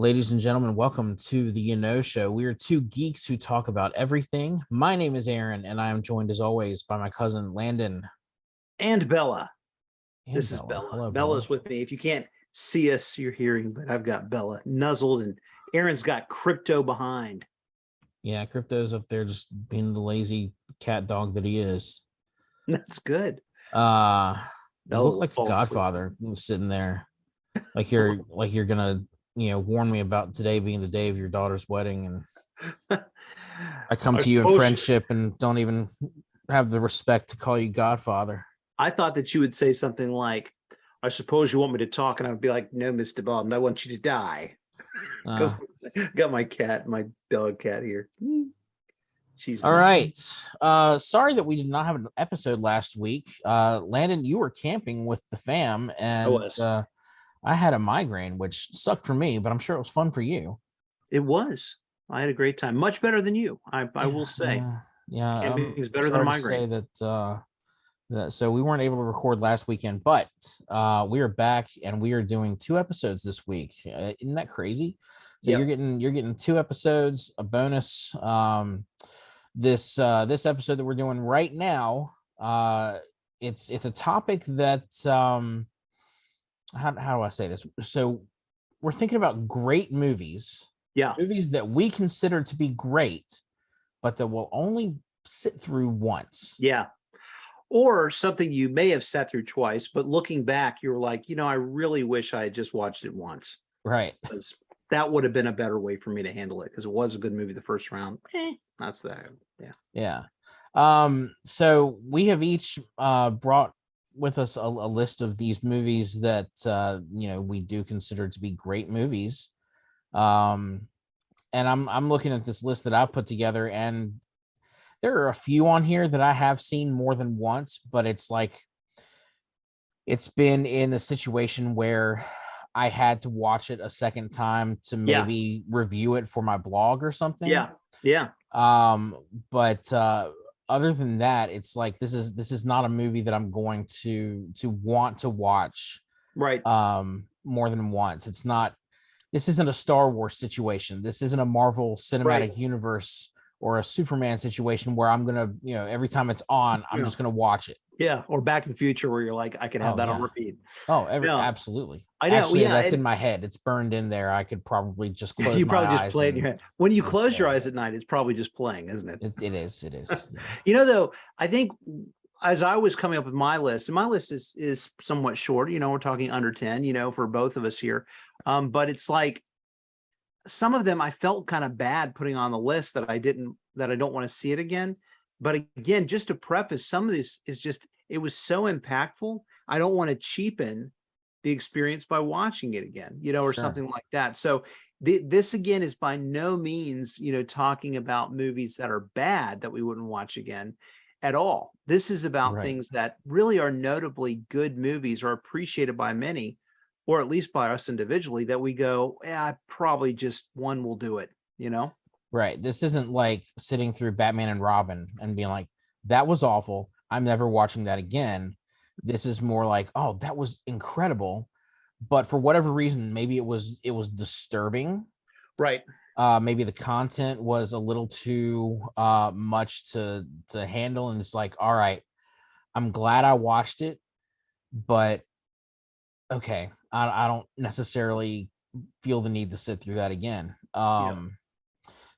Ladies and gentlemen, welcome to the Show. We are two geeks who talk about everything. My name is Aaron, and I am joined as always by my cousin Landon and Bella. and This Bella. is Bella. Hello, Bella's Bella. with me. If you can't see us, you're hearing, but I've got Bella nuzzled, and Aaron's got Crypto behind. Yeah, Crypto's up there just being the lazy cat dog that he is. That's good. It looks like the fall asleep. Godfather sitting there, like you're gonna warn me about today being the day of your daughter's wedding, and I come to you in friendship and don't even have the respect to call you Godfather. I thought that you would say something like, I suppose you want me to talk, and I would be like, no, Mr. Bond, I want you to die. Because I got my dog cat here. She's all right. Sorry that we did not have an episode last week. Landon, you were camping with the fam, and I had a migraine, which sucked for me, but I'm sure it was fun for you. It was. I had a great time. Much better than you, I will say. Yeah, camping is better than a migraine. To say that so we weren't able to record last weekend, but we are back and we are doing 2 episodes this week. Isn't that crazy? So you're getting 2 episodes, a bonus. This episode that we're doing right now, it's a topic that how do I say this? So we're thinking about great movies. Yeah. Movies that we consider to be great, but that will only sit through once. Yeah. Or something you may have sat through twice, but looking back, you were like, I really wish I had just watched it once. Right. Because that would have been a better way for me to handle it, because it was a good movie the first round. That's that. Yeah. Yeah. So we have each brought with us a list of these movies that we do consider to be great movies. And I'm looking at this list that I put together, and there are a few on here that I have seen more than once, but it's like it's been in a situation where I had to watch it a second time to maybe review it for my blog or something. Yeah. But other than that, it's like this is not a movie that I'm going to want to watch right more than once. This isn't a Star Wars situation. This isn't a Marvel Cinematic Universe or a Superman situation where I'm gonna, every time it's on, I'm just gonna watch it. Yeah, or Back to the Future, where you're like, I could have that on repeat. Absolutely. I know. Actually, that's in my head. It's burned in there. I could probably just close. You my probably eyes just play it in your head. When you close your eyes at night, it's probably just playing, isn't it? It is. Though, I think as I was coming up with my list, and my list is somewhat short. We're talking under 10. For both of us here, but it's like some of them I felt kind of bad putting on the list that I don't want to see it again. But again, just to preface, some of this is just, it was so impactful. I don't want to cheapen the experience by watching it again, or something like that. So this again is by no means, talking about movies that are bad that we wouldn't watch again at all. This is about things that really are notably good movies or appreciated by many, or at least by us individually, that we go, probably just one will do it, Right. This isn't like sitting through Batman and Robin and being like, that was awful, I'm never watching that again. This is more like, oh, that was incredible, but for whatever reason, maybe it was disturbing. Right. Maybe the content was a little too much to handle, and it's like, all right, I'm glad I watched it, but okay, I don't necessarily feel the need to sit through that again.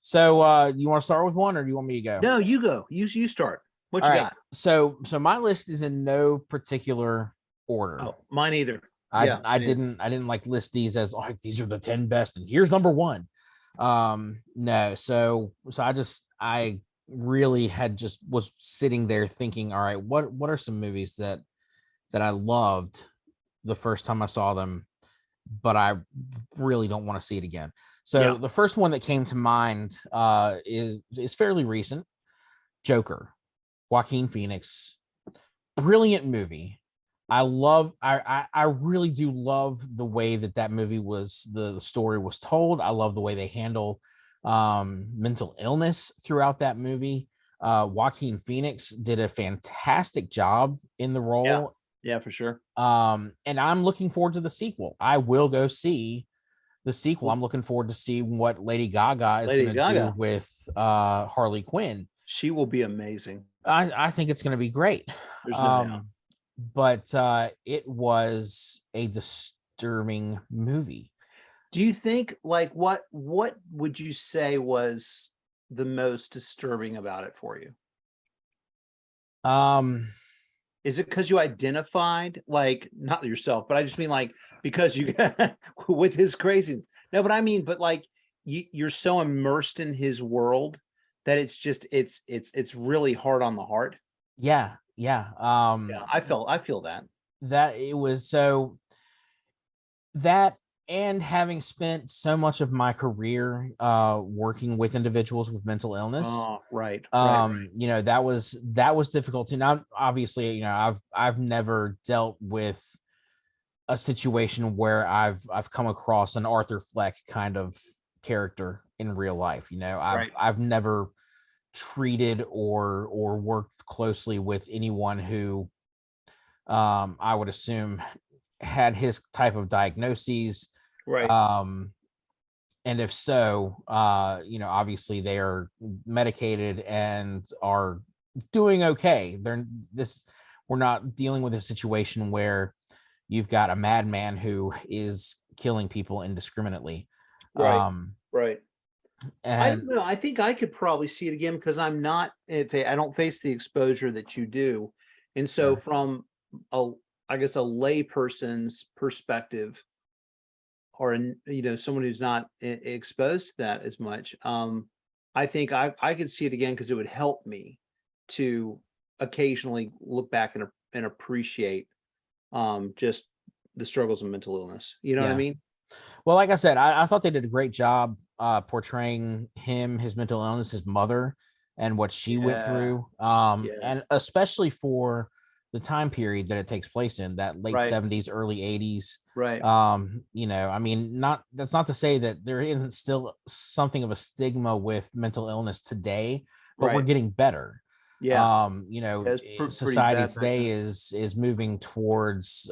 So you want to start with one, or do you want me to go? No, you go. You start. What you got? So my list is in no particular order. Oh, mine either. I didn't like list these as like these are the 10 best and here's number 1. No. So I really was sitting there thinking, all right, what are some movies that I loved the first time I saw them, but I really don't want to see it again. So the first one that came to mind is fairly recent. Joker, Joaquin Phoenix, brilliant movie. I really do love the way that movie the story was told. I love the way they handle mental illness throughout that movie. Joaquin Phoenix did a fantastic job in the role. Yeah, for sure. And I'm looking forward to the sequel. I will go see the sequel. I'm looking forward to see what Lady Gaga is Lady going to do Gaga, with Harley Quinn. she will be amazing. I think it's going to be great. There's no doubt. But it was a disturbing movie. Do you think, like, what would you say was the most disturbing about it for you? Um, Is it because you identified, like, not yourself, but I just mean like because you with his craziness. No, but I mean, but like you're so immersed in his world that it's just it's really hard on the heart. yeah. Yeah, I feel that. That it was so that, and having spent so much of my career working with individuals with mental illness, Oh, right. you know, that was difficult too. Now obviously, you know, I've never dealt with a situation where I've come across an Arthur Fleck kind of character in real life. You know, Right. I've never treated or worked closely with anyone who I would assume had his type of diagnoses. Right. Um, and if so, you know, obviously they are medicated and are doing okay. We're not dealing with a situation where you've got a madman who is killing people indiscriminately. Right. Um, Right. I don't and know. I think I could probably see it again because I'm not, I don't face the exposure that you do. And so sure. from a, I guess a layperson's perspective, or someone who's not exposed to that as much, I think I could see it again because it would help me to occasionally look back and appreciate just the struggles of mental illness. You know what I Yeah. mean? Well, like I said, I thought they did a great job portraying him, his mental illness, his mother, and what she went Yeah. through. Yeah. And especially for the time period that it takes place in, that late Right. 70s, early 80s. Right. You know, I mean, that's not to say that there isn't still something of a stigma with mental illness today, but we're Right. getting better. Yeah. You know, Yeah, it's pretty society bad back today then. is moving towards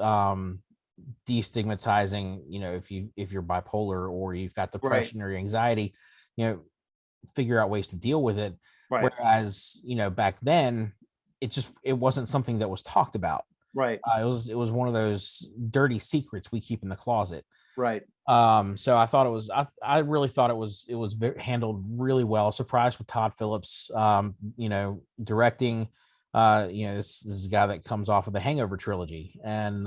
destigmatizing, you know, if you're bipolar or you've got Right. depression or anxiety, you know, figure out ways to deal with it. Right. Whereas, you know, back then it wasn't something that was talked about. Right. It was one of those dirty secrets we keep in the closet. Right. So I thought I really thought it was handled really well. Surprised with Todd Phillips, you know, directing. You know, this is a guy that comes off of the Hangover trilogy, and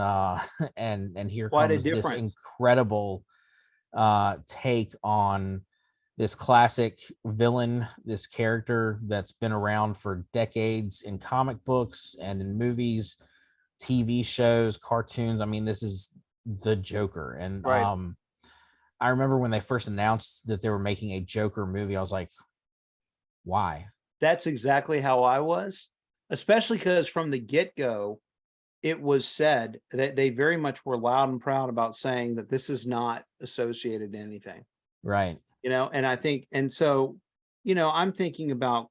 and here Quite a comes this difference. incredible take on this classic villain, this character that's been around for decades in comic books and in movies, TV shows, cartoons. I mean, this is the Joker. And Right. I remember when they first announced that they were making a Joker movie, I was like, why? That's exactly how I was, especially because from the get-go, it was said that they very much were loud and proud about saying that this is not associated to anything, Right. and I think, and so, I'm thinking about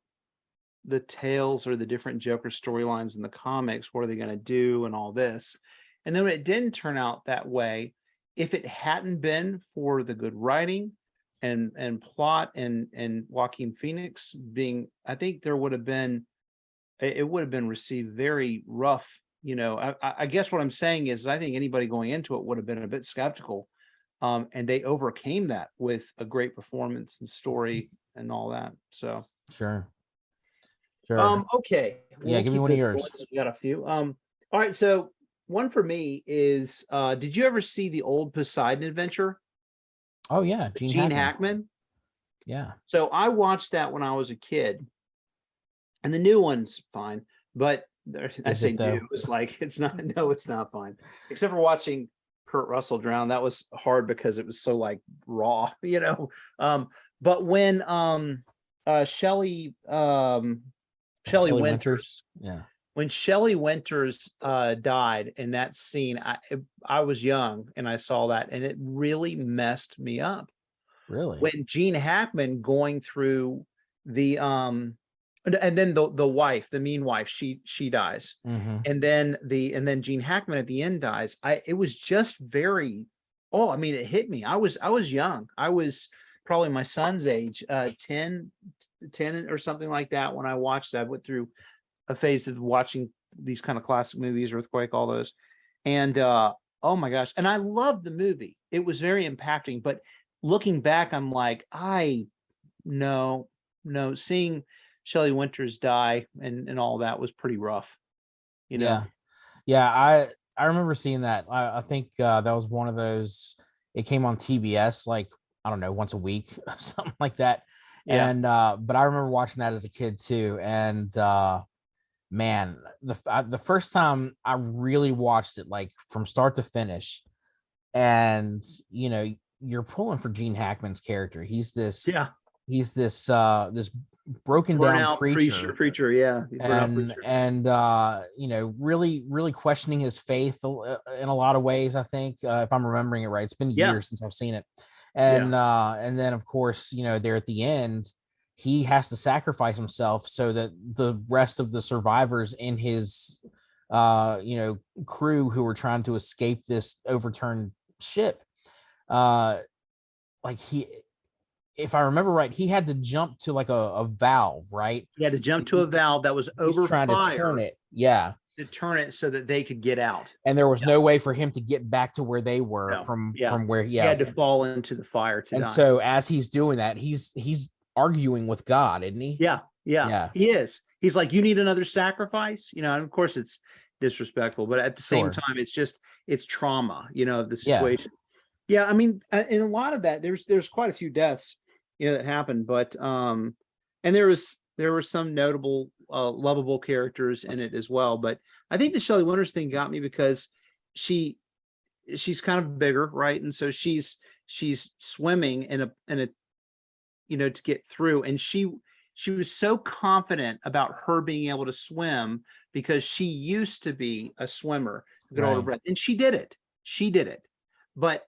the tales or the different Joker storylines in the comics. What are they going to do and all this? And then when it didn't turn out that way, if it hadn't been for the good writing and plot and Joaquin Phoenix being, I think there would have been, it would have been received very rough. I guess what I'm saying is I think anybody going into it would have been a bit skeptical. And they overcame that with a great performance and story and all that. So Sure. Sure. okay, Yeah, we'll give me keep one of this going yours. since we got a few. All right, so one for me is did you ever see the old Poseidon Adventure Oh yeah, with Gene Gene Hackman. Hackman? Yeah. So I watched that when I was a kid, and the new one's fine, but I Is say it new, though? it's like it's not, no, it's not fine. Except for watching Kurt Russell drown. That was hard because it was so like raw, but when Shelley Shelley Shelley Winters Winters. Yeah. when Shelley Winters died in that scene, I was young and I saw that, and it really messed me up. Really? When Gene Hackman going through the and then the wife, the mean wife, she dies, Mm-hmm. and then Gene Hackman at the end dies. It was just very. Oh, I mean, it hit me. I was young. I was probably my son's age, 10 or something like that when I watched it. I went through a phase of watching these kind of classic movies, Earthquake, all those. And oh my gosh. And I loved the movie. It was very impacting. But looking back, I'm like, no, no, seeing Shelley Winters die and all that was pretty rough, you know. Yeah. Yeah, I remember seeing that. I think that was one of those. It came on TBS like I don't know once a week, something like that. Yeah. And but I remember watching that as a kid too. And man, the first time I really watched it, like from start to finish, and you know, you're pulling for Gene Hackman's character. Yeah. He's this broken down Burnout preacher preacher. Yeah. Burnout preacher. and you know, really questioning his faith in a lot of ways. I think if I'm remembering it right, it's been Yeah. years since I've seen it. Yeah. And then of course, you know, there at the end he has to sacrifice himself so that the rest of the survivors in his you know, crew who were trying to escape this overturned ship, uh like he, if I remember right, he had to jump to like a valve, right? He had to jump to a valve that was He's over trying to turn fire it. Yeah. to turn it so that they could get out. And there was Yeah. no way for him to get back to where they were No. Yeah. from where, He yeah. had to fall into the fire to And die. so as he's doing that, he's arguing with God, isn't he? Yeah. Yeah. Yeah. He is. He's like, you need another sacrifice, you know, and of course it's disrespectful, but at the same Sure. time, it's trauma, you know, the Yeah. situation. Yeah. I mean, in a lot of that, there's quite a few deaths, you know, that happened, but, and there were some notable, lovable characters in it as well. But I think the Shelley Winters thing got me because she, she's kind of bigger, right? And so she's swimming in a you know, to get through. And she was so confident about her being able to swim because she used to be a swimmer, get hold her Right. breath. And she did it. She did it. But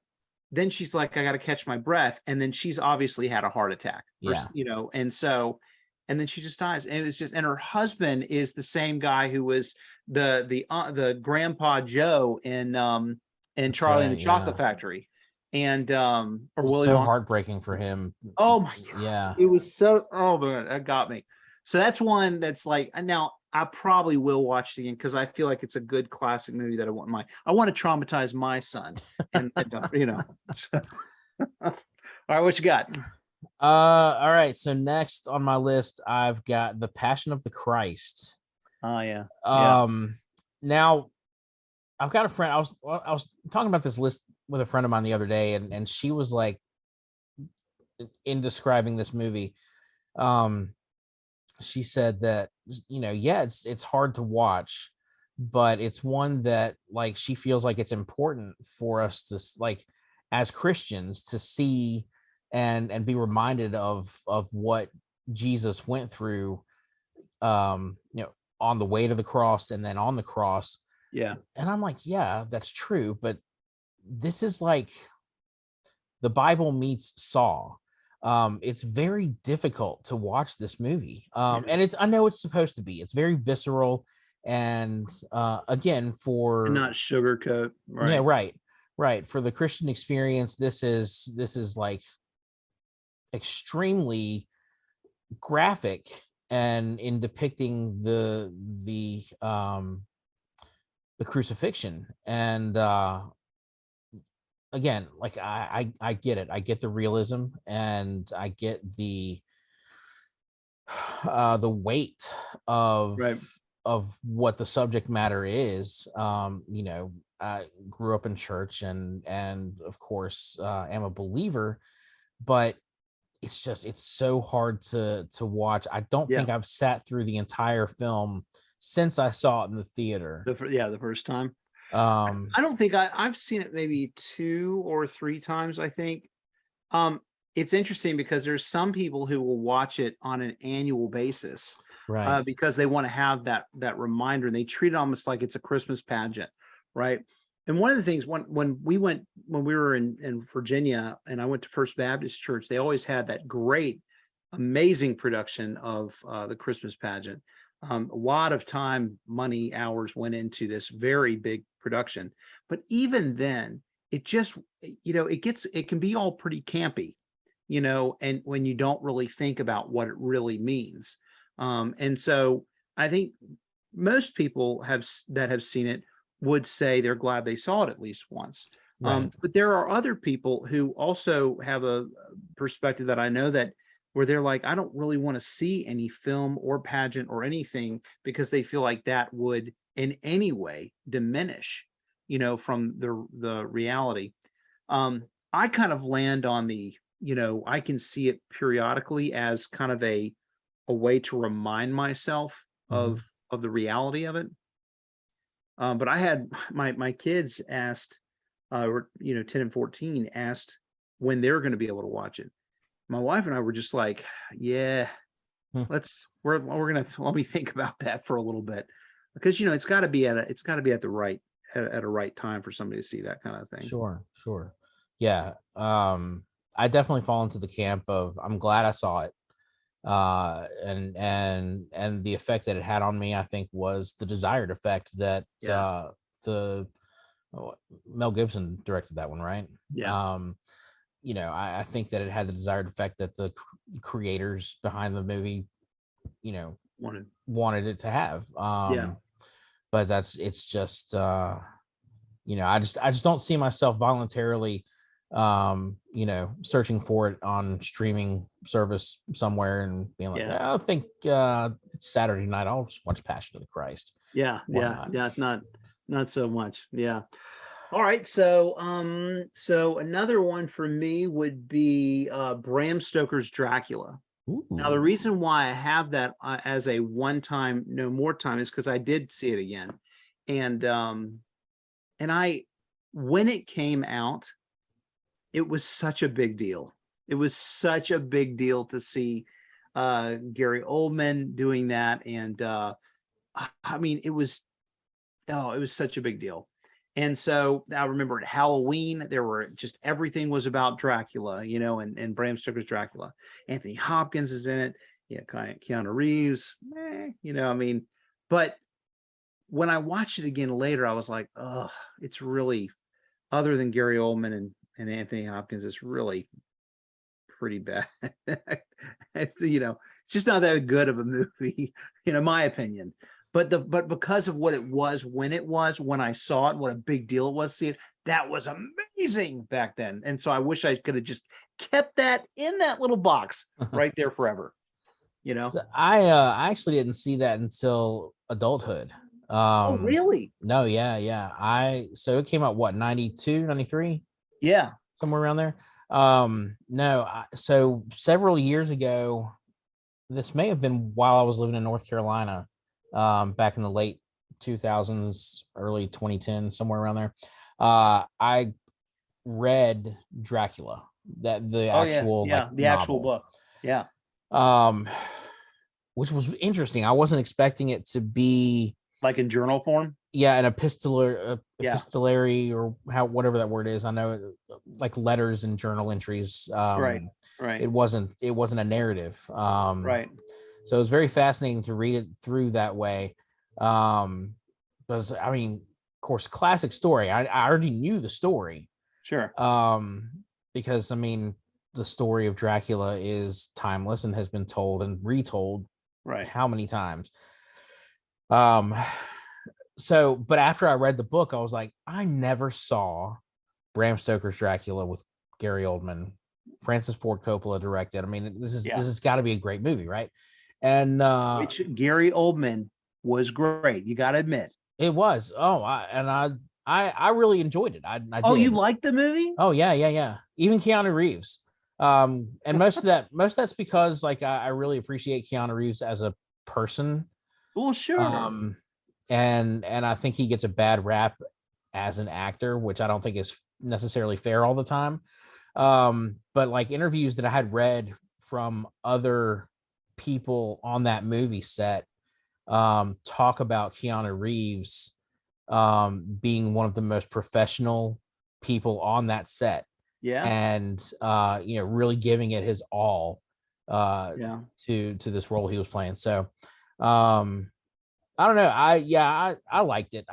then she's like, I got to catch my breath. And then she's obviously had a heart attack, or, Yeah. you know, and so, and then she just dies. And it's just, and her husband is the same guy who was the grandpa Joe in That's Charlie and right. the Yeah. Chocolate Factory. And or It's Willy so Wonka. heartbreaking for him. Oh my God. Yeah. It was so, oh man, that got me. So that's one that's like, and now I probably will watch it again because I feel like it's a good classic movie that I want to traumatize my son. And you know. All right, what you got? All right. So next on my list, I've got The Passion of the Christ. Oh yeah. Yeah. Now I've got a friend. I was talking about this list with a friend of mine the other day, and she was like, in describing this movie, um, she said that, you know, yeah, it's hard to watch, but it's one that like she feels like it's important for us to like as Christians to see and be reminded of what Jesus went through, you know, on the way to the cross and then on the cross. Yeah. And I'm like, yeah, that's true, but this is like the Bible meets Saw. It's very difficult to watch this movie. Yeah. And I know it's supposed to be. It's very visceral, and again, And for not sugarcoat. yeah, Right. right. For the Christian experience, this is like extremely graphic and in depicting the crucifixion. And again, like I get it. I get the realism, and I get the weight Right. of what the subject matter is. You know, I grew up in church, and of course am a believer, but it's so hard to watch. I don't Yeah. think I've sat through the entire film since I saw it in the theater. The first time. Um, I don't think I've seen it maybe 2 or 3 times, I think. Um, it's interesting because there's some people who will watch it on an annual basis, right. because they want to have that reminder, and they treat it almost like it's a Christmas pageant, right? And one of the things when we were in Virginia and I went to First Baptist Church, they always had that great, amazing production of the Christmas pageant. A lot of time, money, hours went into this very big production. But even then, it just, it can be all pretty campy, and when you don't really think about what it really means. And so I think most people that have seen it would say they're glad they saw it at least once. Right. But there are other people who also have a perspective that I know that where they're like, I don't really want to see any film or pageant or anything because they feel like that would in any way diminish, from the reality. I kind of land on I can see it periodically as kind of a way to remind myself Mhm. of the reality of it. But I had my kids asked, 10 and 14 asked when they're going to be able to watch it. My wife and I were just like, yeah, Hmm. we're gonna let me think about that for a little bit because it's got to be at the right at a right time for somebody to see that kind of thing. Sure, sure. Yeah. I definitely fall into the camp of I'm glad I saw it. And the effect that it had on me, I think, was the desired effect that Yeah, the oh, Mel Gibson directed that one, right? yeah, Um, I think that it had the desired effect that the creators behind the movie, you know, wanted, wanted it to have. yeah. But it's just I just don't see myself voluntarily searching for it on streaming service somewhere and being like, Yeah. "Yeah, I think it's Saturday night, I'll just watch Passion of the Christ." Yeah, Why yeah, not? yeah, not so much. Yeah. All right, so so another one for me would be Bram Stoker's Dracula. Now, the Ooh. reason why I have that as a one time, no more time, is because I did see it again, and I when it came out, it was such a big deal. It was such a big deal to see Gary Oldman doing that, and I mean, it was such a big deal. And so I remember at Halloween, there were just everything was about Dracula, and Bram Stoker's Dracula. Anthony Hopkins is in it. Yeah, kind of Keanu Reeves, I mean, but when I watched it again later, I was like, oh, it's really, other than Gary Oldman and Anthony Hopkins, it's really pretty bad. It's just not that good of a movie, my opinion. But because of what it was when I saw it, what a big deal it was to see it, that was amazing back then. And so I wish I could have just kept that in that little box right there forever, you know? So I actually didn't see that until adulthood. Oh, really? No, yeah, yeah. So it came out what, 92, 93, Yeah. somewhere around there. No, so several years ago, this may have been while I was living in North Carolina, back in the late 2000s, early 2010, somewhere around there. I read Dracula, that the Oh, yeah. actual like Yeah. The actual novel. book. Yeah. Um, which was interesting. I wasn't expecting it to be, Like in journal form. yeah, an Yeah. epistolary, or how, whatever that word is. I know like letters and journal entries. Right. Right. It wasn't a narrative. Right. So it was very fascinating to read it through that way. Because I mean, of course, classic story. I already knew the story. Sure. Um, because I mean, the story of Dracula is timeless and has been told and retold Right. how many times. Um, but after I read the book, I was like, I never saw Bram Stoker's Dracula with Gary Oldman, Francis Ford Coppola directed. I mean, this Yeah. has got to be a great movie, right? And Which Gary Oldman was great. You got to admit. it was. Oh, I really enjoyed it. I Oh, you did. liked the movie? Oh yeah, yeah, yeah. Even Keanu Reeves. And most of that's because like I really appreciate Keanu Reeves as a person. Well, sure. Um, and I think he gets a bad rap as an actor, which I don't think is necessarily fair all the time. But like interviews that I had read from other people on that movie set, talk about Keanu Reeves being one of the most professional people on that set, Yeah. and really giving it his all uh, Yeah. to this role he was playing. So um, I don't know. I liked it.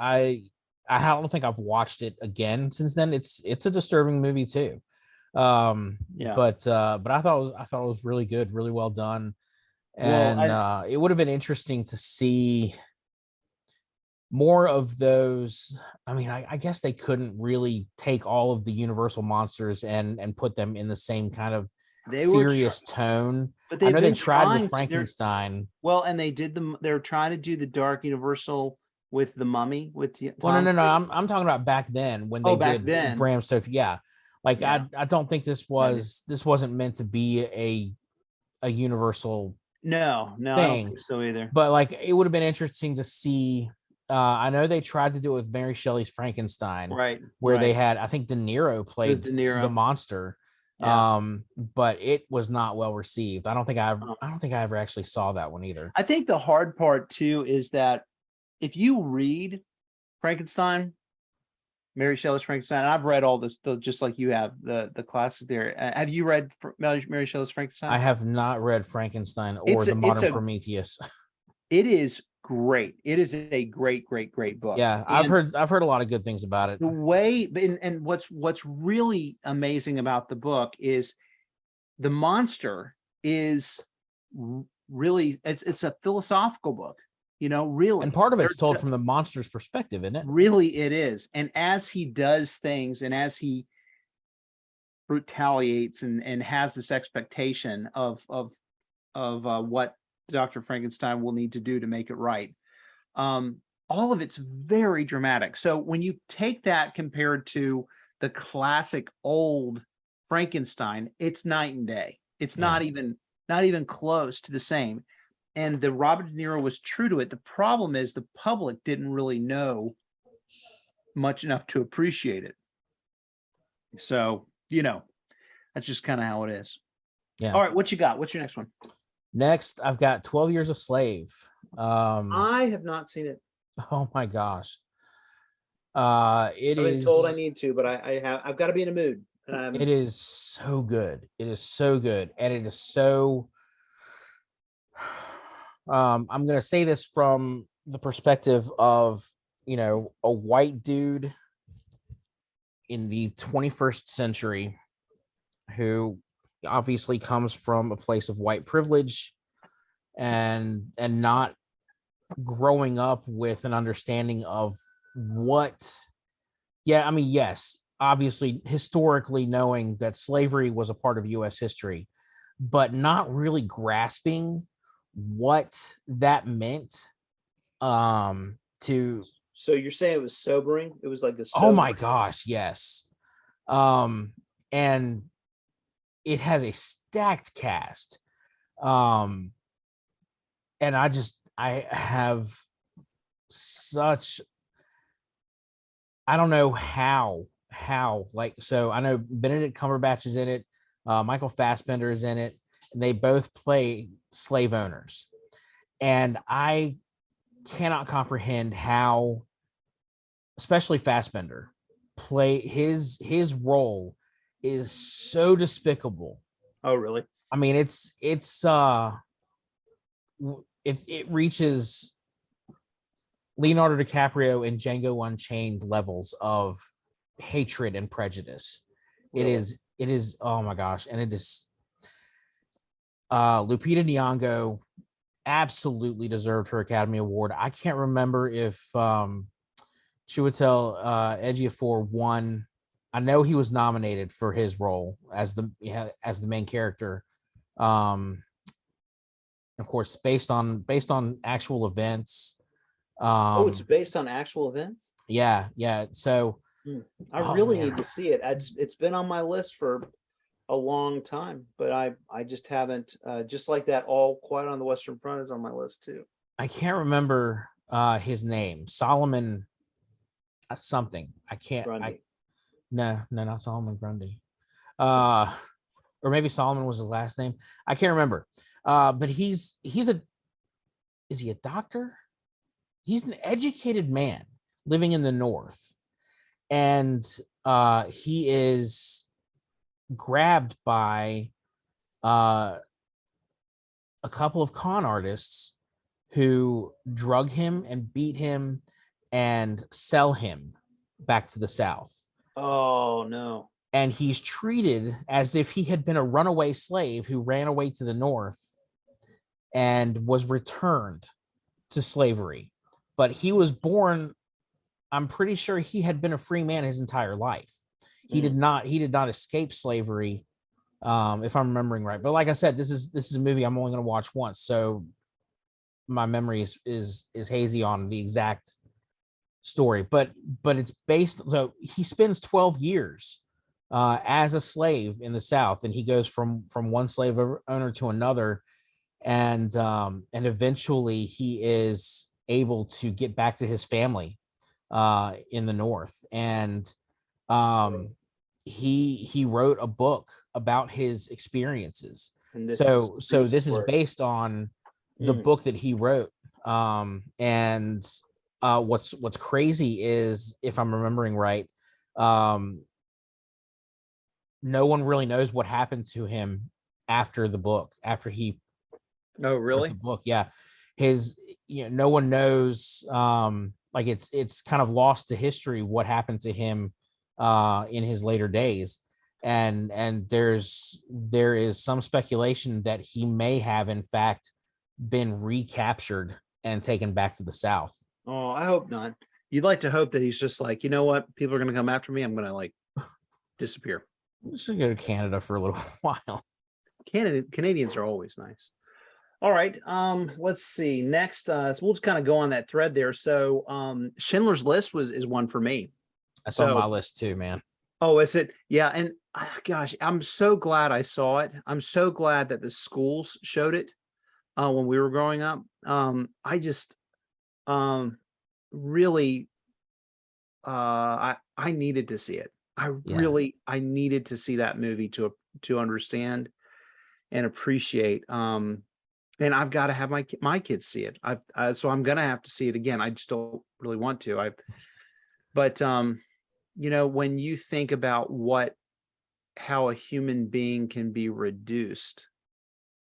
I don't think I've watched it again since then. It's a disturbing movie too. Yeah. But I thought it was really good, really well done. Well, And it would have been interesting to see more of those. I mean, I guess they couldn't really take all of the Universal monsters and put them in the same kind of they were, serious tone. but I they've know they been tried with trying to. Frankenstein. Well, and they did them. They're trying to do the Dark Universal with the Mummy with Well, no, Tom no, no. Cruise. I'm talking about back then when Oh, they back did then. Bram Stoker. Yeah, like Yeah. I don't think No, this wasn't meant to be a universal no, I don't thing, think so either. but like it would have been interesting to see. I know they tried to do it with Mary Shelley's Frankenstein, Right, where they right. had, I think De Niro With played De the Niro. monster, Yeah. but it was not well received. I don't think I ever actually saw that one either. I think the hard part too is that if you read Frankenstein, Mary Shelley's Frankenstein, and I've read all this, just like you have the classes there. Have you read Mary Shelley's I Frankenstein? have not read Frankenstein or It's the a, it's Modern a, Prometheus. it is great. It is a great, great, great book. Yeah, And I've heard a lot of good things about it. the way, and what's really amazing about the book is the monster is really, it's a philosophical book, And really. part of They're it's told from the monster's perspective, isn't it? really, it is. And as he does things and as he retaliates and has this expectation of what Dr. Frankenstein will need to do to make it right. All of it's very dramatic. So when you take that compared to the classic old Frankenstein, it's night and day. It's Yeah. not even close to the same. And the Robert De Niro was true to it. The problem is the public didn't really know much enough to appreciate it. So, that's just kind of how it is. Yeah. All right, what you got? What's your next one? Next, I've got 12 Years a Slave. I have not seen it. Oh my gosh. It I've been is told I need to, but I've got to be in a mood. it is so good. It is so good. And it is so I'm gonna say this from the perspective of, a white dude in the 21st century who obviously comes from a place of white privilege and not growing up with an understanding of what, yeah, I mean, yes, obviously historically knowing that slavery was a part of US history, but not really grasping what that meant to. So you're saying it was sobering? It was like a Oh my sobering. gosh, yes. And it has a stacked cast. And I have such, I don't know how, like, so I know Benedict Cumberbatch is in it, Michael Fassbender is in it, and they both play slave owners. And I cannot comprehend how, especially Fassbender, play his role is so despicable. Oh, really? I mean, it reaches Leonardo DiCaprio and Django Unchained levels of hatred and prejudice. Really? It is, oh my gosh. And it is, Lupita Nyong'o absolutely deserved her Academy Award. I can't remember if Chiwetel Ejiofor won. I know he was nominated for his role as the main character. Of course, based on actual events. Oh, it's based on actual events? Yeah. So I oh, really man. need to see it. It's been on my list for a long time, but I just haven't. Just like that, All Quiet on the Western Front is on my list too. I can't remember his name. Solomon something. I can't. Grundy. No, not Solomon Grundy. Or maybe Solomon was his last name. I can't remember. But is he a doctor? He's an educated man living in the North. And he is grabbed by a couple of con artists who drug him and beat him and sell him back to the South. Oh no. And he's treated as if he had been a runaway slave who ran away to the North and was returned to slavery. But he was born, I'm pretty sure he had been a free man his entire life. He did not escape slavery, if I'm remembering right. But like I said, this is a movie I'm only going to watch once, so my memory is hazy on the exact story. But it's based. So he spends 12 years as a slave in the South, and he goes from one slave owner to another, and eventually he is able to get back to his family in the North, and he wrote a book about his experiences. And this So this is story. based on the book that he wrote. And what's crazy is, if I'm remembering right, no one really knows what happened to him after the book, after he Oh, wrote really? the book. Yeah. No one knows, like it's kind of lost to history what happened to him in his later days. And there is some speculation that he may have in fact been recaptured and taken back to the South. Oh, I hope not. You'd like to hope that he's just like, you know what? People are going to come after me. I'm going to like disappear. I'm just gonna go to Canada for a little while. Canadians are always nice. All right. Let's see. Next, so we'll just kind of go on that thread there. So Schindler's List is one for me. That's on So my list too, man. oh, is it? Yeah. And gosh, I'm so glad I saw it. I'm so glad that the schools showed it when we were growing up. I just really I needed to see it. Yeah. I needed to see that movie to understand and appreciate. And I've got to have my kids see it. So I'm gonna have to see it again. I just don't really want to. But when you think about how a human being can be reduced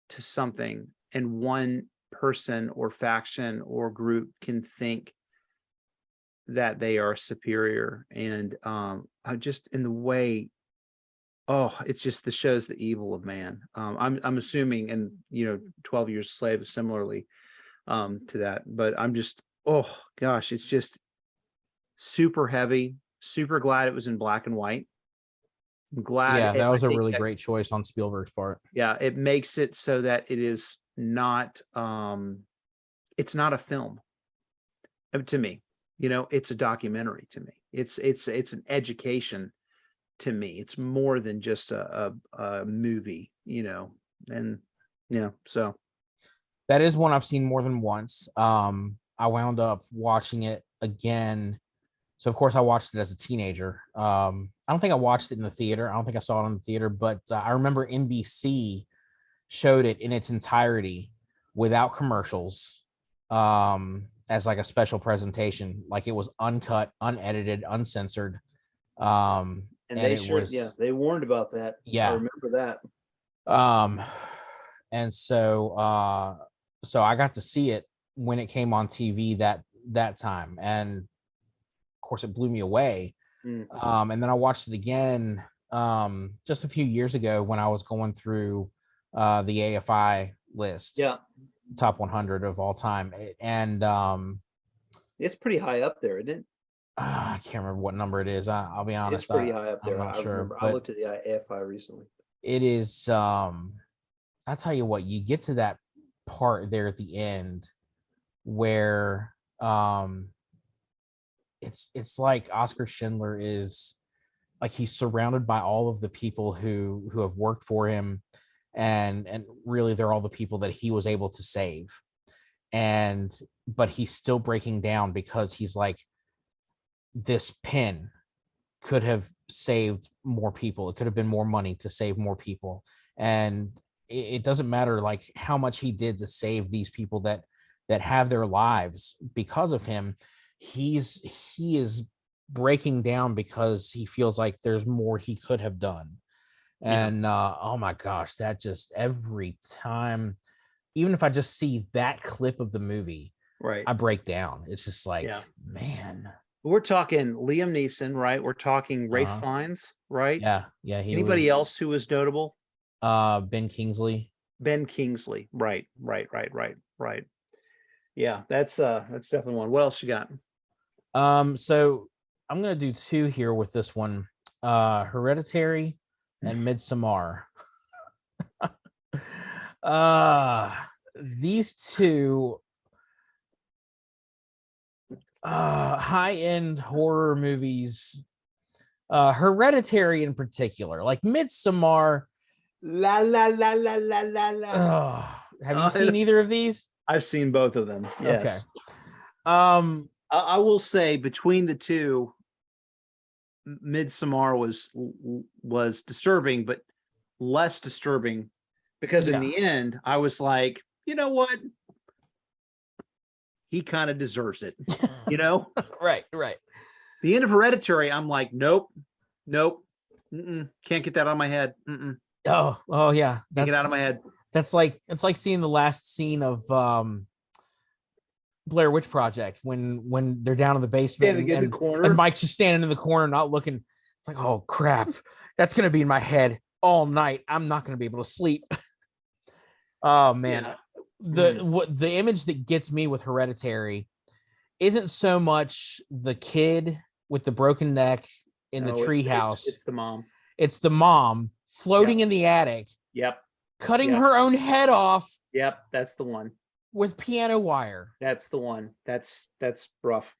to something, and one person or faction or group can think that they are superior, and I just in the way, it's just the shows the evil of man. I'm assuming, and 12 Years a Slave similarly to that, but I'm just, oh gosh, it's just super heavy. Super glad it was in black and white. I'm glad Yeah, that I was a think really that, great choice on Spielberg's part. yeah, it makes it so that it is not it's not a film to me. It's a documentary to me. It's an education to me. It's more than just a movie, and yeah, so That is one I've seen more than once. I wound up watching it again. So of course I watched it as a teenager. I don't think I watched it in the theater. I don't think I saw it in the theater, but I remember NBC showed it in its entirety without commercials, as like a special presentation. Like it was uncut, unedited, uncensored. and And they it sure, yeah, was, they warned about that. I yeah. remember that. Um, and so I got to see it when it came on TV that time, and of course it blew me away. Mm. And then I watched it again just a few years ago when I was going through the AFI list, Yeah, top 100 of all time, and it's pretty high up there, isn't it? I can't remember what number it is. I'll be It's honest, pretty high up I'm there. not I sure, remember. I but looked at the AFI recently. it is. I'll tell you what, you get to that part there at the end where it's like Oscar Schindler is like he's surrounded by all of the people who have worked for him, and really they're all the people that he was able to save. And but he's still breaking down because he's like, this pen could have saved more people. It could have been more money to save more people. And it doesn't matter like how much he did to save these people that have their lives because of him. He is breaking down because he feels like there's more he could have done. Yeah. And oh my gosh, that just every time, even if I just see that clip of the movie, Right. I break down. It's just like, Yeah. man. We're talking Liam Neeson, right? We're talking Ray Uh, Fiennes, right? yeah, he Anybody else was who was notable? Ben Kingsley. Ben Kingsley. Right. Right. Yeah, that's definitely one. What else you got? So I'm gonna do two here with this one. Hereditary and Midsommar. uh these two high-end horror movies, Hereditary in particular, like Midsommar. La la la la la la la. Have you seen either of these? I've seen both of them. Okay. Yes. Um, I will say between the two, Midsommar was disturbing, but less disturbing because in yeah, the end, I was like, you know what? He kind of deserves it. You know, right. the end of Hereditary, I'm like, nope, can't get that out of my head. Oh yeah, Can't get out of my head. that's like, it's like seeing the last scene of Blair Witch Project when they're down in the basement Standing in the and corner. Mike's just standing in the corner not looking. It's like, oh crap, that's gonna be in my head all night. I'm not gonna be able to sleep. Oh man. Yeah. The image that gets me with Hereditary isn't so much the kid with the broken neck in the treehouse. It's the mom. It's the mom floating in the attic, Yep. cutting her own head off. Yep. That's the one. With piano wire. That's the one. That's rough.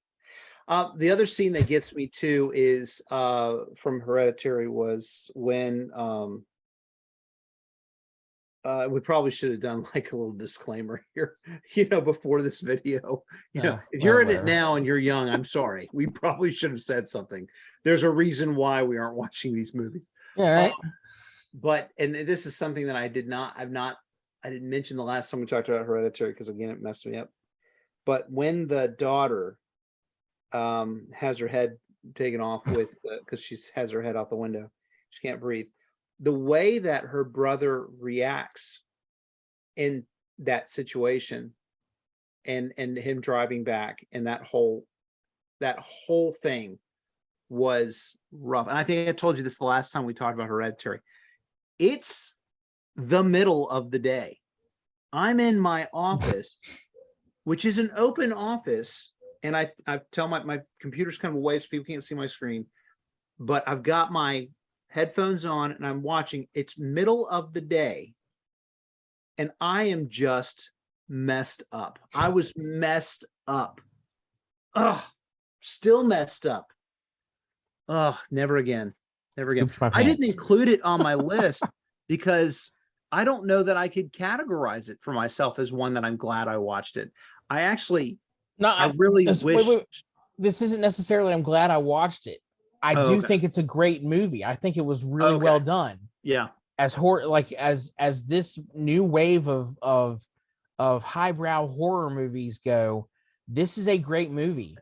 The other scene that gets me too is from Hereditary was when we probably should have done like a little disclaimer here, before this video. If you're in it now and you're young, I'm sorry. We probably should have said something. There's a reason why we aren't watching these movies. Yeah, right. But this is something that I didn't mention the last time we talked about Hereditary because again it messed me up. But when the daughter has her head taken off with because she has her head out the window, she can't breathe. The way that her brother reacts in that situation, and him driving back, and that whole thing was rough. And I think I told you this the last time we talked about Hereditary. It's the middle of the day. I'm in my office, which is an open office, and I tell my computer's kind of away so people can't see my screen, but I've got my headphones on and I'm watching. It's middle of the day and I am just messed up. I was messed up. Still messed up. Never again. I didn't include it on my list because I don't know that I could categorize it for myself as one that I'm glad I watched it. I really wish. Wait. This isn't necessarily I'm glad I watched it. I do think it's a great movie. I think it was really well done. Yeah. As horror, like as this new wave of highbrow horror movies go, this is a great movie.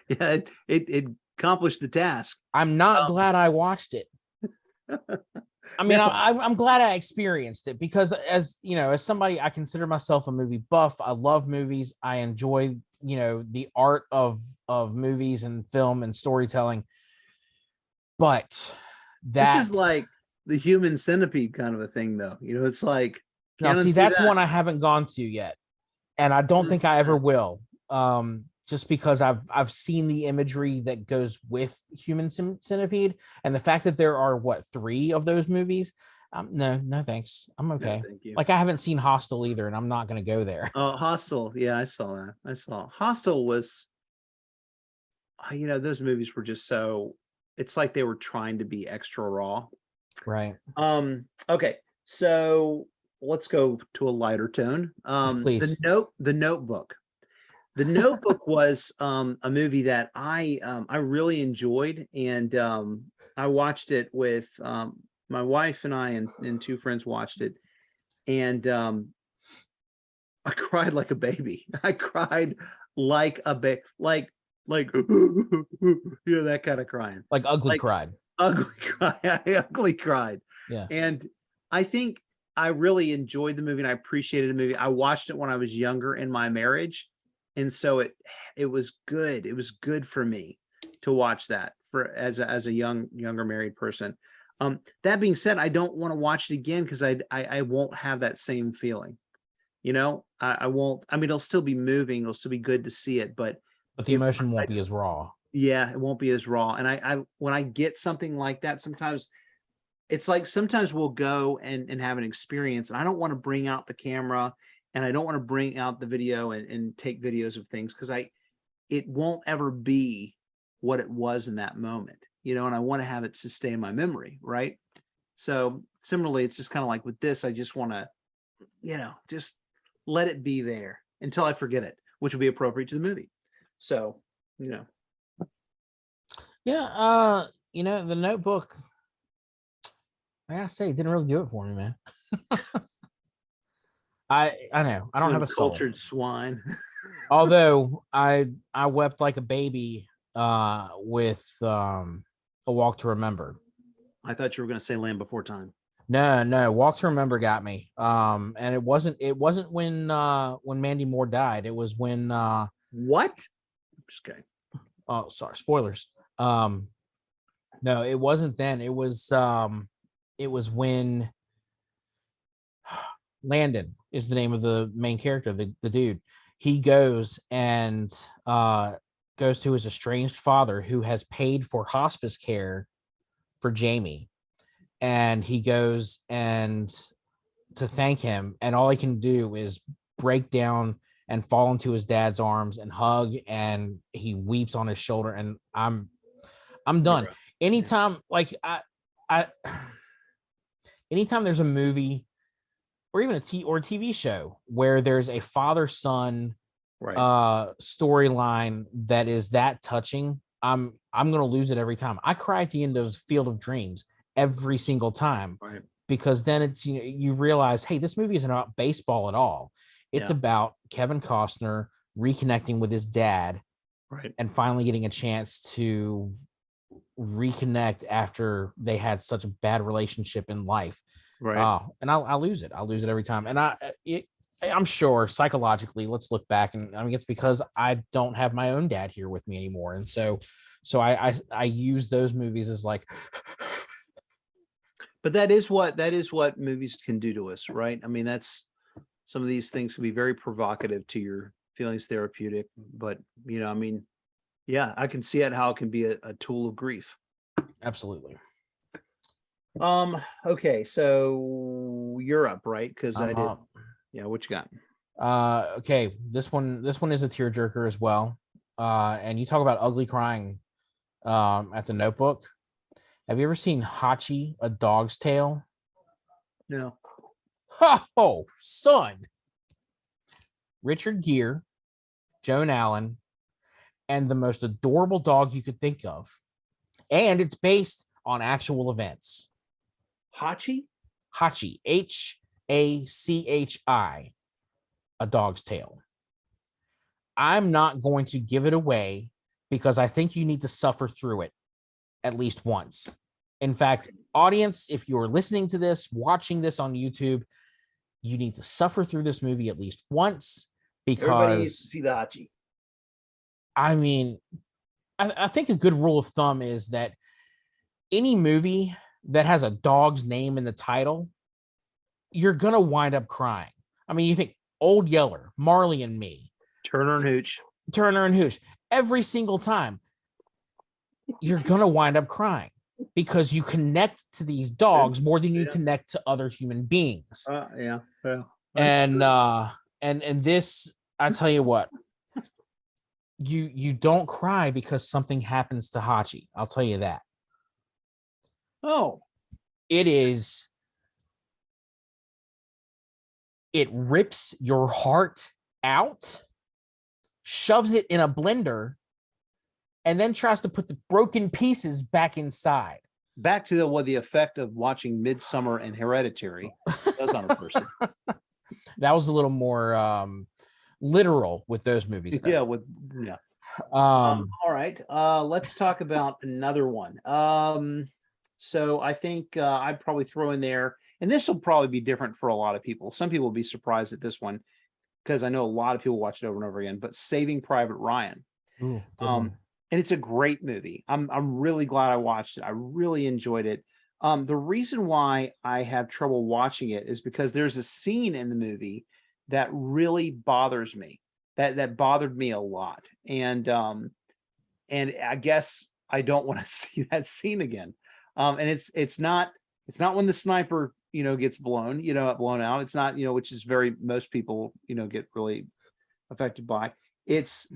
Yeah, it accomplished the task. I'm not glad I watched it. I mean, I'm glad I experienced it because as somebody, I consider myself a movie buff. I love movies. I enjoy, the art of movies and film and storytelling. But this is like the Human Centipede kind of a thing, though. It's like, now see, that's one I haven't gone to yet, and I don't think I ever will. Just because I've seen the imagery that goes with Human Centipede, and the fact that there are 3 of those movies. No, thanks. I'm okay. No, thank you. Like I haven't seen Hostel either, and I'm not going to go there. Oh, Hostel. Yeah, I saw that. Hostel was, those movies were just so. It's like they were trying to be extra raw. Right. Okay. So let's go to a lighter tone. Please. The Notebook. The Notebook was a movie that I really enjoyed, and I watched it with my wife and I and 2 friends watched it, and I cried like a baby. I cried like a baby, like that kind of crying, like ugly cried. Ugly cry. I ugly cried. Yeah. And I think I really enjoyed the movie and I appreciated the movie. I watched it when I was younger in my marriage. And so it was good. It was good for me to watch that for as a younger married person. That being said, I don't want to watch it again because I won't have that same feeling. You know, I won't. I mean, it'll still be moving. It'll still be good to see it, but But the if emotion won't be as raw. yeah, it won't be as raw. And I when I get something like that, sometimes it's like sometimes we'll go and have an experience, and I don't want to bring out the camera and I don't want to bring out the video and take videos of things because it won't ever be what it was in that moment, you know, and I want to have it to stay in my memory, right? So similarly, it's just kind of like with this, I just want to, you know, just let it be there until I forget it, which will be appropriate to the movie. So, you know. Yeah, you know, The Notebook, I gotta say, it didn't really do it for me, man. I know I don't have a soul. Cultured swine. Although I wept like a baby with A Walk to Remember. I thought you were going to say Land Before Time. No, Walk to Remember got me. And it wasn't when Mandy Moore died. It was when What? Just kidding. oh, sorry, spoilers. No, it wasn't then. It was when Landon is the name of the main character, the dude. He goes and goes to his estranged father who has paid for hospice care for Jamie. And he goes and to thank him, and all he can do is break down and fall into his dad's arms and hug, and he weeps on his shoulder, and I'm done. Anytime like I anytime there's a movie or even a TV show where there's a father-son storyline that is that touching, I'm gonna lose it every time. I cry at the end of Field of Dreams every single time, because then it's, you know, you realize, hey, this movie isn't about baseball at all. It's about Kevin Costner reconnecting with his dad, and finally getting a chance to reconnect after they had such a bad relationship in life. And I'll lose it. I'll lose it every time. And I'm sure psychologically, let's look back, and I mean, it's because I don't have my own dad here with me anymore. And so I use those movies as like, but that is what movies can do to us, right? I mean, that's, some of these things can be very provocative to your feelings, therapeutic, but you know, I mean, yeah, I can see it, how it can be a tool of grief. absolutely. Okay, so you're up, right? Because I did. Yeah, what you got? Okay, this one is a tearjerker as well. And you talk about ugly crying at the Notebook. Have you ever seen Hachi, A Dog's Tale? No. Oh, son. Richard Gere, Joan Allen, and the most adorable dog you could think of. And it's based on actual events. Hachi? Hachi, Hachi, A Dog's Tale. I'm not going to give it away because I think you need to suffer through it at least once. In fact, audience, if you're listening to this, watching this on YouTube, you need to suffer through this movie at least once, because everybody needs to see the Hachi. I mean, I think a good rule of thumb is that any movie that has a dog's name in the title, you're going to wind up crying. I mean, you think Old Yeller, Marley and Me, Turner and Hooch, every single time, you're going to wind up crying because you connect to these dogs more than you connect to other human beings. Yeah. And this, I tell you what, you don't cry because something happens to Hachi. I'll tell you that. Oh, it rips your heart out, shoves it in a blender, and then tries to put the broken pieces back inside. Back to the effect of watching Midsummer and Hereditary does on a person. That was a little more literal with those movies. Though. All right. Let's talk about another one. So I think I'd probably throw in there, and this will probably be different for a lot of people. Some people will be surprised at this one. because I know a lot of people watch it over and over again, but Saving Private Ryan. Ooh, good Um, one. and it's a great movie. I'm really glad I watched it. I really enjoyed it. The reason why I have trouble watching it is because there's a scene in the movie that really bothers me. That bothered me a lot. And I guess I don't want to see that scene again. And it's not when the sniper, gets blown out. It's not, which is very most people, get really affected by. It's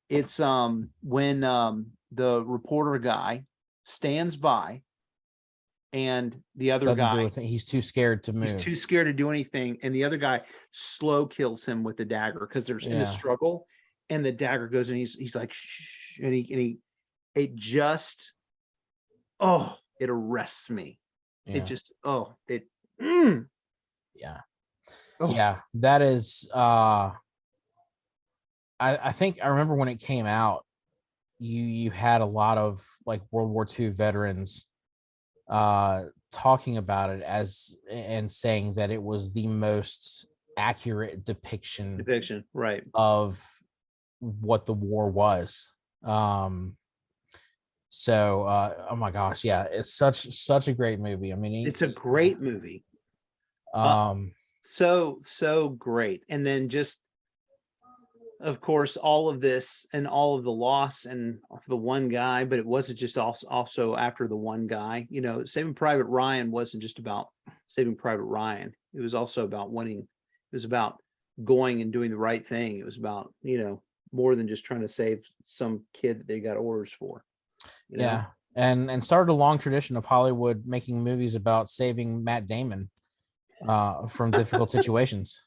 when the reporter guy stands by and the other Doesn't do guy, a thing. He's too scared to he's move. too scared to do anything, and the other guy slow kills him with the dagger because there's in a Yeah. struggle, and the dagger goes and he's like shh, and he it just it arrests me. Yeah. It just mm, Yeah. oh, Yeah. That is I think I remember when it came out, you had a lot of like World War II veterans talking about it as and saying that it was the most accurate depiction depiction, right? of what the war was. Oh my gosh, yeah, it's such a great movie. I mean, It's a great movie. um So great. And then just, of course, all of this and all of the loss and of the one guy, but it wasn't just also after the one guy. Saving Private Ryan wasn't just about Saving Private Ryan. It was also about winning. It was about going and doing the right thing. It was about, more than just trying to save some kid that they got orders for. yeah, and started a long tradition of Hollywood making movies about saving Matt Damon from difficult situations.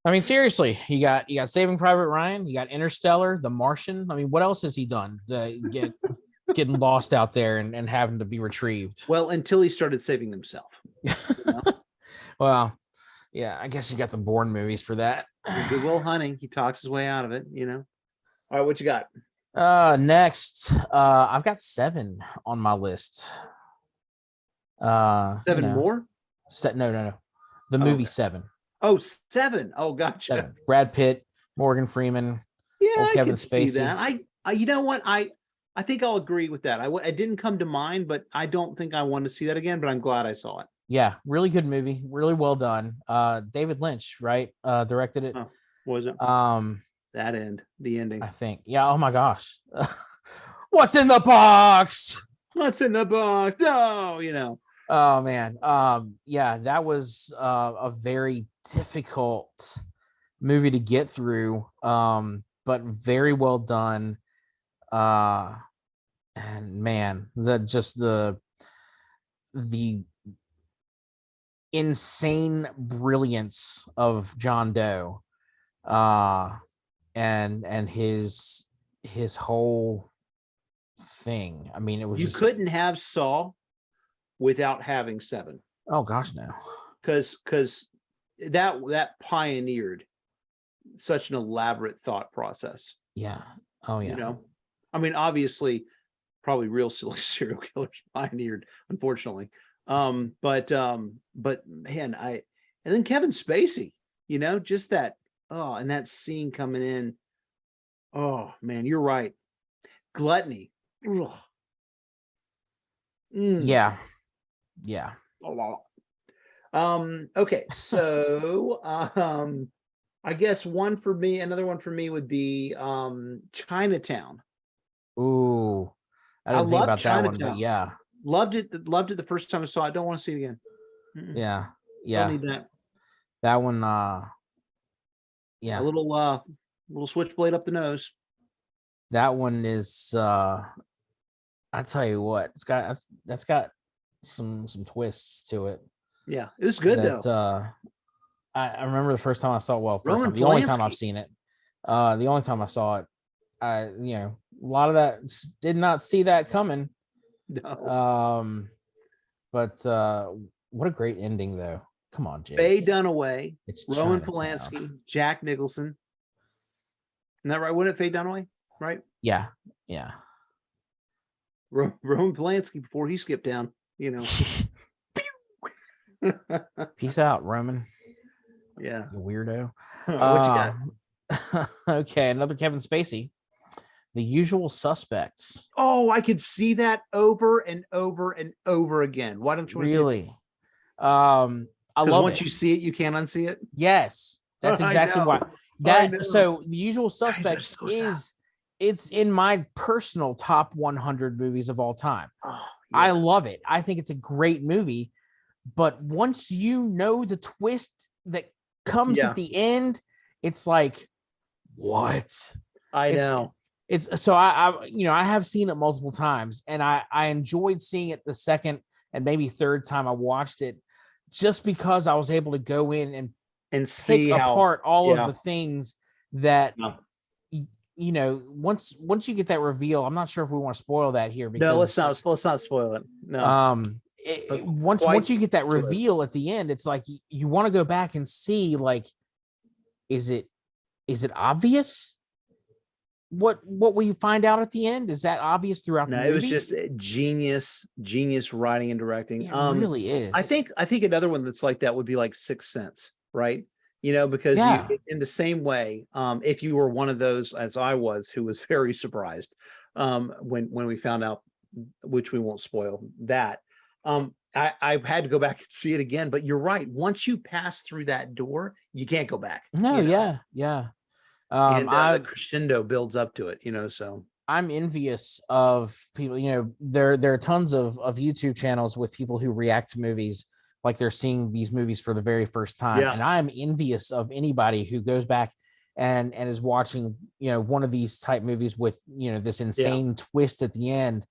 I mean, seriously, you got Saving Private Ryan, you got Interstellar, The Martian. I mean, what else has he done to getting lost out there and having to be retrieved? Well, until he started saving himself. Well, yeah, I guess you got the Bourne movies for that. Good Will Hunting, he talks his way out of it. All right, what you got? Next, I've got 7 on my list. 7 more? No. The movie okay. 7. Oh, 7. Oh, gotcha. 7. Brad Pitt, Morgan Freeman, Yeah, I Kevin can see Spacey. that. I you know what? I think I'll agree with that. It didn't come to mind, but I don't think I want to see that again, but I'm glad I saw it. Yeah, really good movie, really well done. David Lynch, right? Directed it. Oh, was it? The ending. I think. Yeah, oh my gosh. What's in the box? What's in the box? No, Oh man. Yeah, that was a very difficult movie to get through. But very well done. And man, the insane brilliance of John Doe. And his whole thing. I mean, it was you just, couldn't have Saw without having 7. oh gosh, no. Because that pioneered such an elaborate thought process. Yeah. Oh yeah. I mean, obviously, probably real serial killers pioneered, unfortunately. But man, and then Kevin Spacey, just that, and that scene coming in. Oh man, you're right. Gluttony. Ugh. Yeah. Okay, so I guess another one for me would be Chinatown. Ooh. I didn't think about that one, but yeah. Loved it the first time I saw it. Don't want to see it again. Yeah. Don't need that. That one, yeah. A little switchblade up the nose. That one is I tell you what, that's got some twists to it. Yeah, it was good though. I remember the first time I saw the only time I've seen it. The only time I saw it, a lot of that did not see that coming. No. But what a great ending though. Come on, Jake. Faye Dunaway, It's Roman Chinatown. Polanski, Jack Nicholson. Isn't that right? Wasn't it Faye Dunaway? Right? Yeah. Roman Polanski before he skipped down, Peace out, Roman. Yeah. You weirdo. What you got? Okay, another Kevin Spacey. The Usual Suspects. Oh, I could see that over and over and over again. Why don't you want to see it? Really? I Because love once it. you see it, you can't unsee it. Yes, that's I exactly why. know. I That know. so The Usual Guys, that's Suspects so sad. is it's in my personal top 100 movies of all time. Oh, I yeah. love it. I think it's a great movie, but once you know the twist that comes Yeah. at the end, it's like, what? I It's know. it's so I have seen it multiple times, and I enjoyed seeing it the second and maybe third time I watched it, just because I was able to go in and And pick see how, apart all of yeah. the things that No, once you get that reveal. I'm not sure if we want to spoil that here no, because let's not spoil it. No. But once you get that reveal at the end, it's like you want to go back and see, like, is it obvious what we find out at the end? Is that obvious throughout the No, it was movie? just genius writing and directing. It really is. I think another one that's like that would be like Sixth Sense, right? Because Yeah. in the same way, if you were one of those, as I was, who was very surprised when we found out, which we won't spoil that. I had to go back and see it again, but you're right. Once you pass through that door, you can't go back. No, yeah. And the I crescendo builds up to it, so. I'm envious of people. There are tons of YouTube channels with people who react to movies like they're seeing these movies for the very first time. Yeah. And I'm envious of anybody who goes back and is watching, one of these type movies with, this insane twist at the end.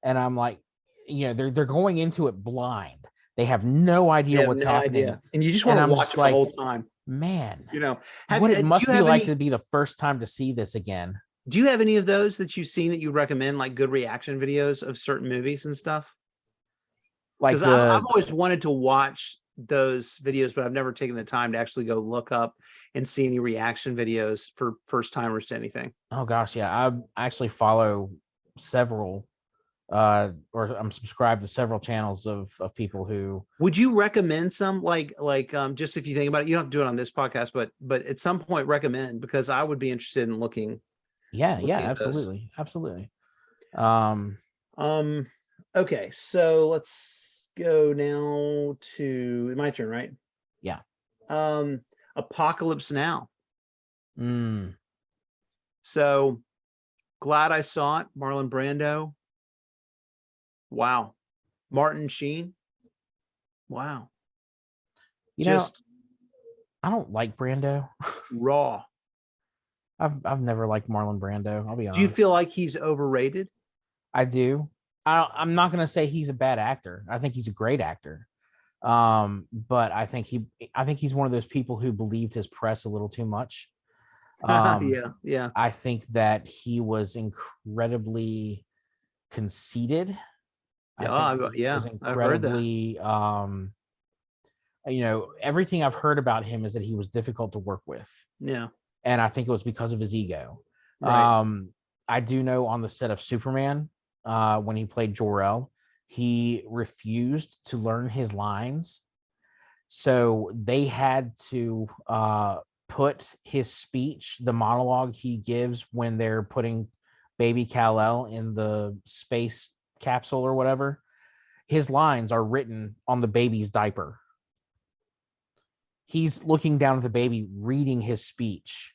And I'm like, they're going into it blind. They have no idea what's happening. Idea. And you just want to watch it the whole time. Man, what it must be like to be the first time to see this again. Do you have any of those that you've seen that you recommend, like good reaction videos of certain movies and stuff? Like, because I've always wanted to watch those videos, but I've never taken the time to actually go look up and see any reaction videos for first timers to anything. Oh gosh, yeah. I actually follow several or I'm subscribed to several channels of people who. Would you recommend some, like just if you think about it, you don't have to do it on this podcast, but at some point recommend, because I would be interested in looking. Yeah, absolutely. Okay, so let's go now to my turn, right? Yeah. Apocalypse Now. So glad I saw it. Marlon Brando. Wow. Martin Sheen. Wow. I don't like Brando. Raw. I've never liked Marlon Brando. I'll be honest. Do you feel like he's overrated? I do. I'm not going to say he's a bad actor. I think he's a great actor. But I think he's one of those people who believed his press a little too much. Yeah. I think that he was incredibly conceited. Was incredibly, everything I've heard about him is that he was difficult to work with. Yeah. And I think it was because of his ego. Right. I do know on the set of Superman, when he played Jor-El, he refused to learn his lines. So they had to put his speech, the monologue he gives when they're putting baby Kal-El in the space capsule or whatever, his lines are written on the baby's diaper. He's looking down at the baby, reading his speech.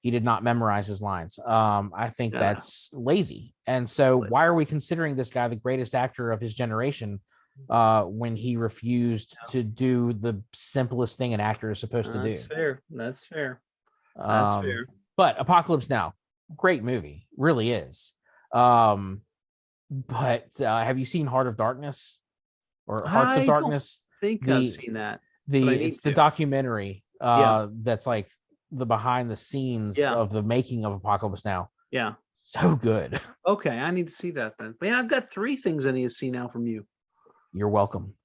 He did not memorize his lines. I think that's lazy. And so why are we considering this guy the greatest actor of his generation when he refused to do the simplest thing an actor is supposed to do? That's fair. But Apocalypse Now, great movie, really is. But have you seen Heart of Darkness or Hearts of Darkness? I think I've seen that. It's the documentary that's like the behind the scenes of the making of Apocalypse Now. Yeah. So good. Okay, I need to see that then. Man, I've got 3 things I need to see now from you. You're welcome.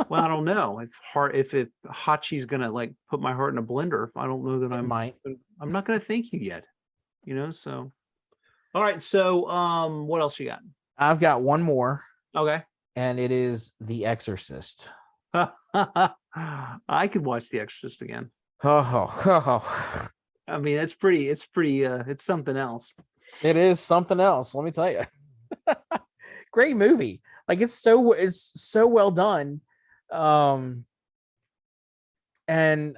Well, I don't know. If Hachi's gonna like put my heart in a blender, I don't know that I'm not gonna thank you yet. So all right. So what else you got? I've got one more. Okay. And it is The Exorcist. I could watch The Exorcist again. Oh, I mean, it's something else. it is something else. Let me tell you. Great movie. Like it's so well done. Um, and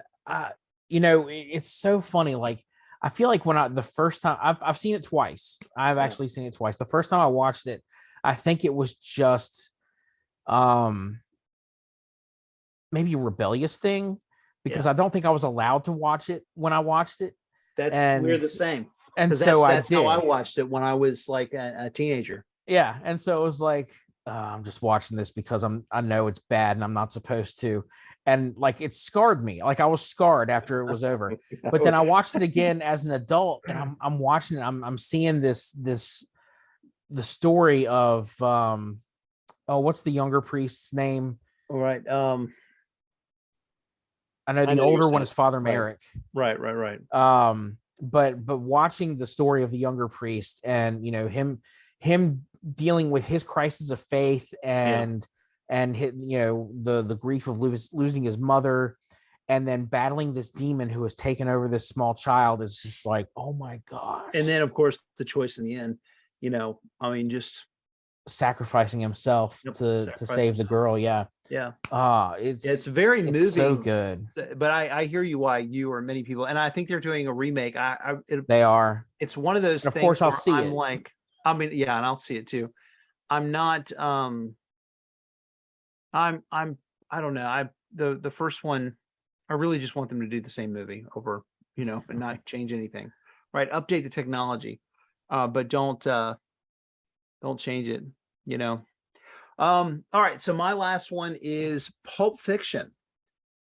it's so funny. Like I feel like the first time I've seen it twice. I've Yeah. actually seen it twice. The first time I watched it, I think it was just um maybe a rebellious thing because Yeah. I don't think I was allowed to watch it when I watched it. We're And the same. and Because so I that's how I did. watched it when I was like a teenager. Yeah. And so it was like, I'm just watching this because I know it's bad and I'm not supposed to. And like it scarred me. Like I was scarred after it was over. But then I watched it again as an adult and I'm watching it. I'm seeing the story of what's the younger priest's name? All right. I know I the know you're older one saying. is Father Right. Merrick. Right. But watching the story of the younger priest and him dealing with his crisis of faith Yeah. and the grief of losing his mother and then battling this demon who has taken over this small child is just like, oh my gosh. And then of course the choice in the end, I mean, just sacrificing himself to sacrifice save the himself. girl. Yeah. Yeah. It's It's very it's so moving. good. But I hear you why you or many people, and I think they're doing a remake. They are. It's one of those And of things course I'll where see I'm it. like, I mean, yeah, and I'll see it too. I'm not, I'm, I don't know. The first one, I really just want them to do the same movie over, and not change anything, right? Update the technology, but don't change it, you know? All right. So my last one is Pulp Fiction.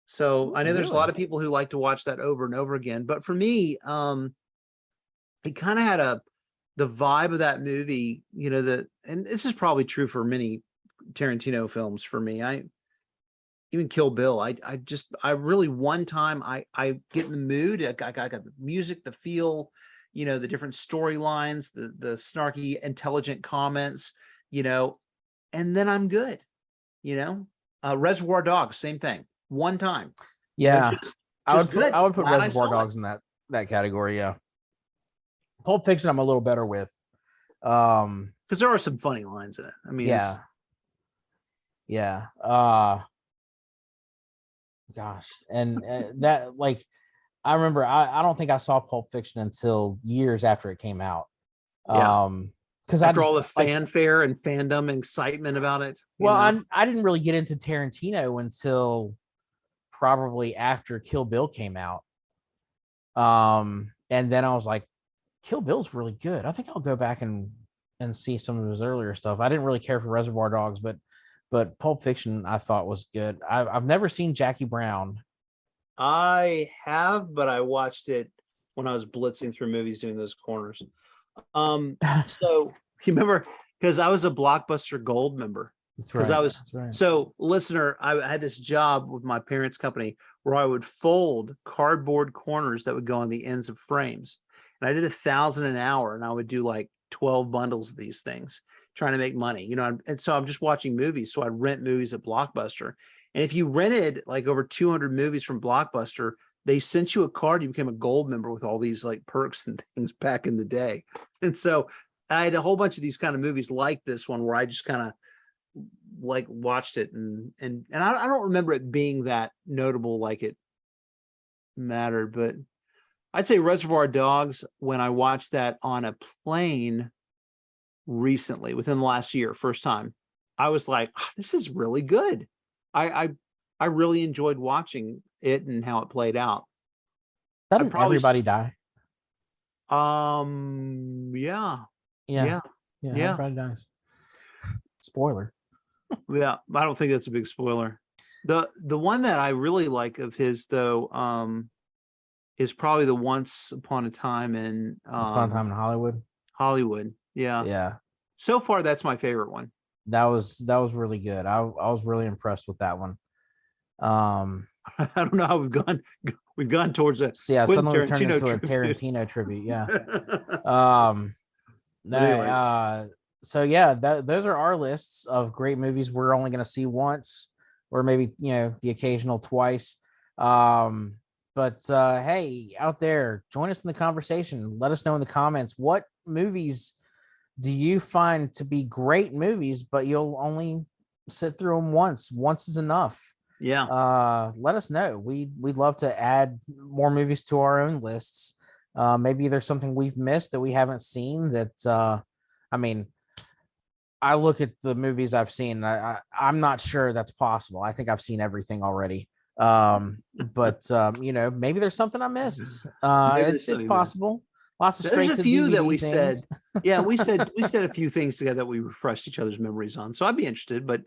So Ooh, I know there's a lot really? of people who like to watch that over and over again, but for me, it kind of had the vibe of that movie, and this is probably true for many Tarantino films for me. I even Kill Bill. I really one time I get in the mood. I got the music, the feel, the different storylines, the snarky, intelligent comments, you know, and then I'm good. Reservoir Dogs, same thing. One time, Yeah. just good. I would put Glad I Reservoir saw it. Dogs in that category. Yeah. Pulp Fiction I'm a little better with. Um Because there are some funny lines in it. I mean, it's yeah. Yeah. Gosh. And that like I remember I don't think I saw Pulp Fiction until years after it came out. yeah. Because I After all just the like fanfare and fandom and excitement about it, well, I didn't really get into Tarantino until probably after Kill Bill came out. And then I was like, Kill Bill's really good. I think I'll go back and see some of his earlier stuff. I didn't really care for Reservoir Dogs, but Pulp Fiction I thought was good. I've never seen Jackie Brown. I have, but I watched it when I was blitzing through movies doing those corners. So you remember because I was a Blockbuster Gold member. That's Because right. I was That's right. so listener, I had this job with my parents' company where I would fold cardboard corners that would go on the ends of frames. And I did 1,000 an hour, and I would do like 12 bundles of these things, trying to make money. And so I'm just watching movies. So I rent movies at Blockbuster. And if you rented like over 200 movies from Blockbuster, they sent you a card. You became a gold member with all these like perks and things back in the day. And so I had a whole bunch of these kind of movies like this one where I just kind of like watched it and I don't remember it being that notable like it mattered, but I'd say Reservoir Dogs when I watched that on a plane recently within the last year, first time, I was like, "Oh, this is really good. I I really enjoyed watching it and how it played out. I Doesn't probably everybody die? yeah. Yeah. Yeah. Yeah. Yeah. Everybody dies. Spoiler. Yeah. I don't think that's a big spoiler. The one that I really like of his though, is probably the Once Upon a Time in It's Fun Time in Hollywood. Hollywood. Yeah. Yeah. So far, that's my favorite one. That was really good. I was really impressed with that one. I don't know how we've gone towards a So yeah, Quentin suddenly we turned Tarantino into a tribute. Tarantino tribute. Yeah. Um, no, But anyway, so yeah, those are our lists of great movies we're only going to see once. or maybe, the occasional twice. But hey, out there, join us in the conversation. Let us know in the comments, what movies do you find to be great movies, but you'll only sit through them once? Once is enough. Yeah. Let us know. We'd love to add more movies to our own lists. Maybe there's something we've missed that we haven't seen that, I mean, I look at the movies I've seen. I'm not sure that's possible. I think I've seen everything already. But maybe there's something I missed. Maybe there's It's something you missed. possible. Lots of There's straight a to few that DVD we said, things. yeah, we said a few things together that we refreshed each other's memories on. So I'd be interested. But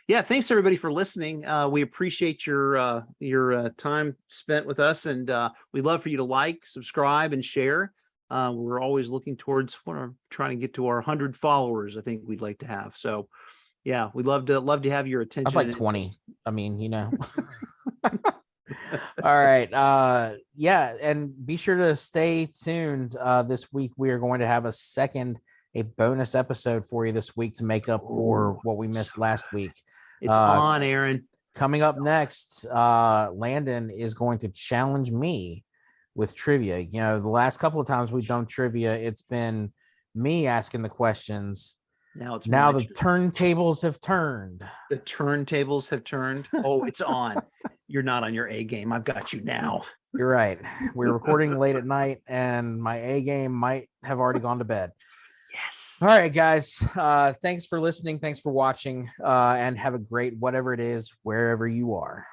yeah, thanks everybody for listening. We appreciate your time spent with us, and we'd love for you to like, subscribe, and share. We're always looking towards trying to get to our 100 followers. I think we'd like to have. So yeah, we'd love to have your attention. I'd like 20. I mean, All right. Yeah, and be sure to stay tuned. This week we are going to have a bonus episode for you this week to make up for what we missed last week. It's on, Aaron. Coming up next, Landon is going to challenge me with trivia. The last couple of times we've done trivia, it's been me asking the questions. Now the turntables have turned. The turntables have turned. Oh, it's on. You're not on your A game. I've got you now. You're right. We're recording late at night, and my A game might have already gone to bed. Yes. All right, guys. Thanks for listening. Thanks for watching, and have a great whatever it is, wherever you are.